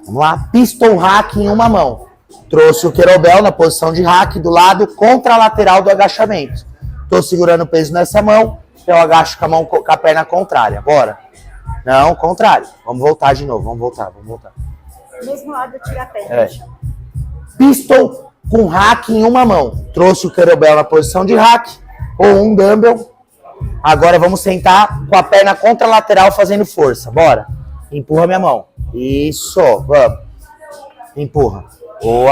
Vamos lá. Pistol hack em uma mão. Trouxe o kettlebell na posição de hack do lado contralateral do agachamento. Tô segurando o peso nessa mão, então eu agacho com a perna contrária. Bora. Não, contrário. Vamos voltar de novo. Vamos voltar. Mesmo lado eu tiro a perna. É. Pistol com hack em uma mão. Trouxe o kettlebell na posição de hack ou um dumbbell. Agora vamos sentar com a perna contralateral fazendo força. Bora. Empurra minha mão. Isso. Vamos. Empurra. Boa.